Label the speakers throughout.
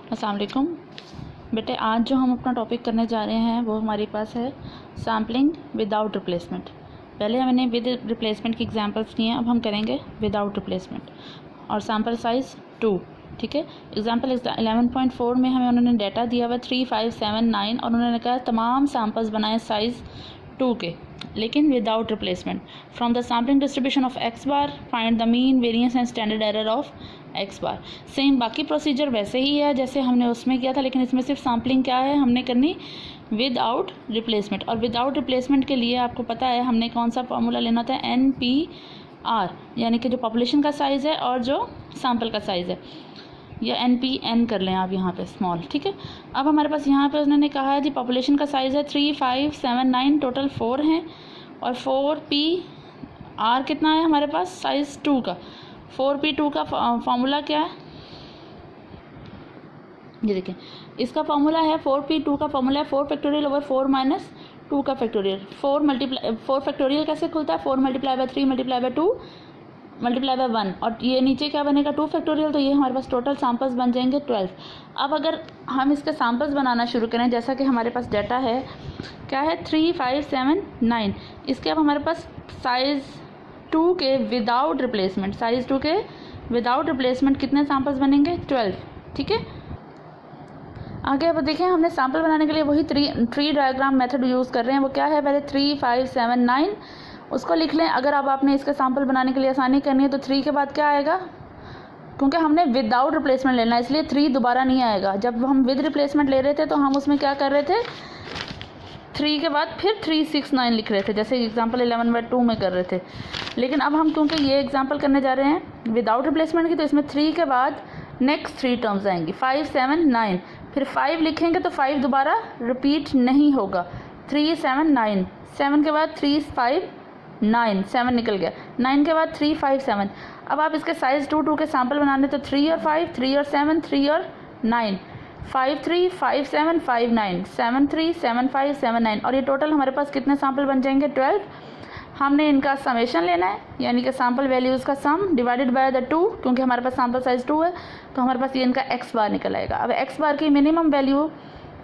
Speaker 1: अस्सलाम वालेकुम बेटे। आज जो हम अपना टॉपिक करने जा रहे हैं वो हमारे पास है सैम्पलिंग विदाउट रिप्लेसमेंट। पहले हमने विद रिप्लेसमेंट की एग्जांपल्स किए हैं, अब हम करेंगे विदाउट रिप्लेसमेंट और सैम्पल साइज़ 2। ठीक है, एग्जांपल 11.4 में हमें उन्होंने डाटा दिया हुआ 3, 5, 7, 9 और उन्होंने कहा तमाम सैम्पल्स बनाए साइज़ 2 के, लेकिन without replacement. From the sampling distribution of x bar find the mean variance and standard error of x bar. Same बाकी प्रोसीजर वैसे ही है जैसे हमने उसमें किया था, लेकिन इसमें सिर्फ सैम्पलिंग क्या है हमने करनी विदाउट रिप्लेसमेंट। और विदाउट रिप्लेसमेंट के लिए आपको पता है हमने कौन सा फार्मूला लेना था, NPR, यानी कि जो पॉपुलेशन का साइज़ है और जो सैम्पल का साइज़ है, या NPN कर लें आप यहाँ पे स्मॉल। ठीक है, अब हमारे पास यहाँ पे उन्होंने कहा है जी पॉपुलेशन का साइज़ है 3, 5, 7, 9, टोटल 4 हैं और 4PR कितना है हमारे पास साइज़ 2 का। 4P2 का फार्मूला क्या है, ये देखें, इसका फार्मूला है 4P2 का फार्मूला है 4 फैक्टोरियल ओवर 4 माइनस 2 का फैक्टोरियल। 4 फैक्टोरियल कैसे खुलता है, 4 multiply by 3 multiply by 2 multiply by 1, और ये नीचे क्या बनेगा 2 फैक्टोरियल, तो ये हमारे पास टोटल सैम्पल्स बन जाएंगे 12। अब अगर हम इसके सैम्पल्स बनाना शुरू करें, जैसा कि हमारे पास डाटा है क्या है 3, 5, 7, 9, इसके अब हमारे पास साइज़ 2 के विदाउट रिप्लेसमेंट, साइज़ 2 के विदाउट रिप्लेसमेंट कितने सैम्पल्स बनेंगे 12। ठीक है, आगे अब देखें हमने सैम्पल बनाने के लिए वही ट्री डायग्राम मेथड यूज़ कर रहे हैं। वो क्या है, पहले 3, 5, 7, 9 उसको लिख लें। अगर अब आपने इसके सैम्पल बनाने के लिए आसानी करनी है तो 3 के बाद क्या आएगा, क्योंकि हमने विदाउट रिप्लेसमेंट लेना है इसलिए 3 दोबारा नहीं आएगा। जब हम विद रिप्लेसमेंट ले रहे थे तो हम उसमें क्या कर रहे थे, 3 के बाद फिर 3, 6, 9 लिख रहे थे, जैसे एग्जाम्पल 11/2 में कर रहे थे। लेकिन अब हम क्योंकि ये एग्जाम्पल करने जा रहे हैं विदाउट रिप्लेसमेंट की, तो इसमें 3 के बाद नेक्स्ट 3 टर्म्स आएंगी 5, 7, 9, फिर 5 लिखेंगे तो 5 दोबारा रिपीट नहीं होगा। 3, 7, 9, 7 के बाद 3, 5, 9, 7 निकल गया, 9 के बाद 3, 5, 7। अब आप इसके साइज़ 2 के सैम्पल बनाने तो 3 और 5, 3 और 7, 3 और 9, 5, 3, 5, 7, 5, 9, 7, 3, 7, 5, 7, 9, और ये टोटल हमारे पास कितने सैम्पल बन जाएंगे 12। हमने इनका समेशन लेना है, यानी कि सैम्पल वैल्यूज़ का सम डिवाइडेड बाय द 2, क्योंकि हमारे पास सैम्पल साइज़ 2 है तो हमारे पास ये इनका एक्स बार निकल आएगा। अब एक्स बार की मिनिमम वैल्यू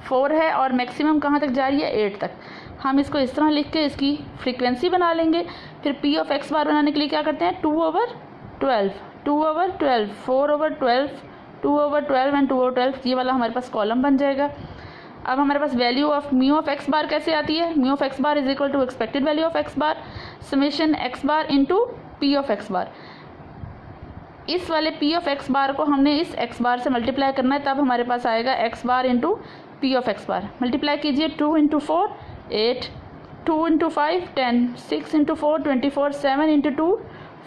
Speaker 1: 4 है और मैक्सिमम कहाँ तक जा रही है 8 तक। हम इसको इस तरह लिख के इसकी फ्रीक्वेंसी बना लेंगे। फिर P ऑफ एक्स बार बनाने के लिए क्या करते हैं 2/12, 2/12, 4/12, 2/12 एंड 2/12, ये वाला हमारे पास कॉलम बन जाएगा। अब हमारे पास value of mu of x bar कैसे आती है, mu of x bar is equal to expected value of x bar summation x bar into P of x bar. इस वाले P ऑफ एक्स बार को हमने इस एक्स बार से मल्टीप्लाई करना है, तब हमारे पास आएगा x bar into P of x bar. Multiply कीजिए 2 × 4 8, 2 × 5 10, 6 × 4 24, 7 × 2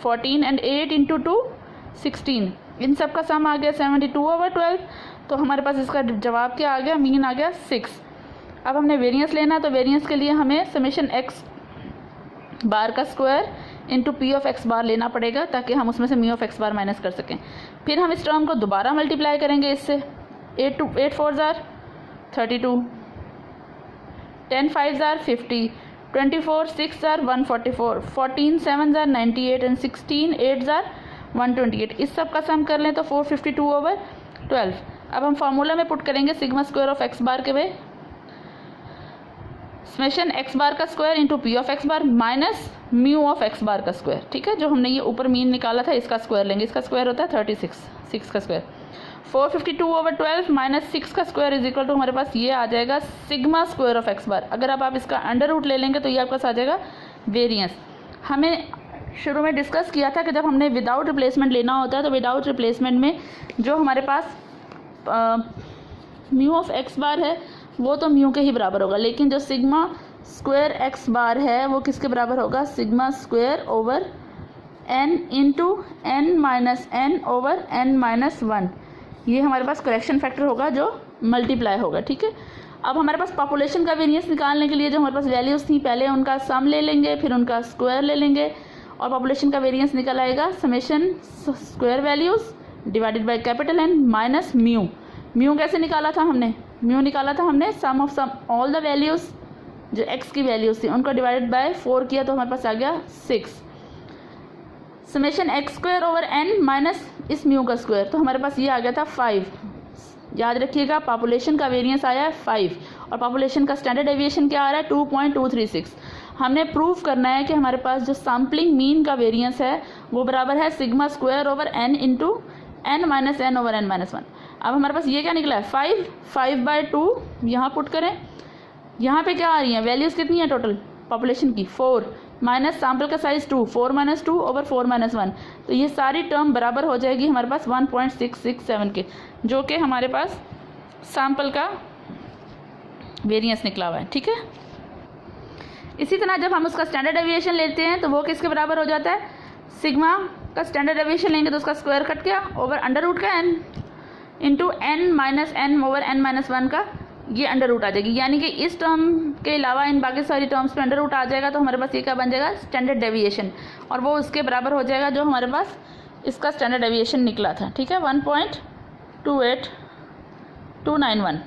Speaker 1: 14 एंड 8 × 2 16। इन सब का सम आ गया 72/12। तो हमारे पास इसका जवाब क्या आ गया, मीन आ गया 6। अब हमने वेरिएंस लेना है, तो वेरिएंस के लिए हमें समेशन एक्स बार का square into P of x bar लेना पड़ेगा, ताकि हम उसमें से mu of x bar minus कर सकें। फिर हम इस टर्म को दोबारा मल्टीप्लाई करेंगे इससे, 8 4 jar 32, 10 5 jar 50, 24 6 jar 144, 14 7 jar 98 and 16 8 jar 128। इस सब का सम कर लें तो 452/12। अब हम फार्मूला में पुट करेंगे sigma square of x bar के वे, समेशन एक्स बार का square into P of x bar minus mu of x bar का स्क्वायर। ठीक है, जो हमने ये ऊपर मीन निकाला था इसका स्क्वायर लेंगे, इसका स्क्वायर होता है 36, 6 का स्क्वायर 452/12 माइनस 6 का स्क्वायर इज इक्वल टू हमारे पास ये आ जाएगा सिग्मा स्क्वायर ऑफ एक्स बार। अगर अब आप इसका अंडर रूट ले लेंगे तो ये आपके पास आ जाएगा वेरिएंस। हमें शुरू में डिस्कस किया था कि जब हमने विदाउट रिप्लेसमेंट लेना होता है तो विदाउट रिप्लेसमेंट में जो हमारे पास म्यू ऑफ एक्स बार है वो तो म्यू के ही बराबर होगा, लेकिन जो सिग्मा स्क्वायर एक्स बार है वो किसके बराबर होगा, sigma square over n into n minus n over n minus 1। ये हमारे पास करेक्शन फैक्टर होगा जो मल्टीप्लाई होगा। ठीक है, अब हमारे पास पॉपुलेशन का वेरिएंस निकालने के लिए जो हमारे पास वैल्यूज़ थी, पहले उनका सम ले लेंगे फिर उनका स्क्वायर ले लेंगे और पॉपुलेशन का वेरिएंस निकल आएगा summation square values divided by capital N minus mu. Mu कैसे निकाला था हमने, म्यू निकाला था हमने sum of sum all the values जो x की वैल्यूज़ थी उनको डिवाइडेड बाय 4 किया तो हमारे पास आ गया 6। Summation x square over n minus इस म्यू का स्क्वायर, तो हमारे पास ये आ गया था 5। याद रखिएगा पॉपुलेशन का वेरिएंस आया है 5 और पॉपुलेशन का स्टैंडर्ड डेविएशन क्या आ रहा है 2.236। हमने प्रूव करना है कि हमारे पास जो सैम्पलिंग मीन का वेरिएंस है वो बराबर है sigma square over n into n minus n over n minus 1। अब हमारे पास ये क्या निकला है 5/2 यहाँ पुट करें। यहाँ पे क्या आ रही है वैल्यूज़ कितनी है टोटल पॉपुलेशन की 4 माइनस सैम्पल का साइज 2 4 माइनस 2 ओवर 4 माइनस 1। तो ये सारी टर्म बराबर हो जाएगी हमारे पास 1.667 के, जो कि हमारे पास सैम्पल का वेरिएंस निकला हुआ है। ठीक है, इसी तरह जब हम उसका स्टैंडर्ड डेविएशन लेते हैं तो वो किसके बराबर हो जाता है सिग्मा का स्टैंडर्ड डेविएशन लेंगे तो उसका स्क्वायर कट गया ओवर अंडर रूट का n into n minus n over n minus 1 का ये अंडर रूट आ जाएगी, यानी कि इस टर्म के अलावा इन बाकी सारी टर्म्स पे अंडर रूट आ जाएगा। तो हमारे पास ये क्या बन जाएगा स्टैंडर्ड डेविएशन, और वो उसके बराबर हो जाएगा जो हमारे पास इसका स्टैंडर्ड डेविएशन निकला था। ठीक है 1.28291।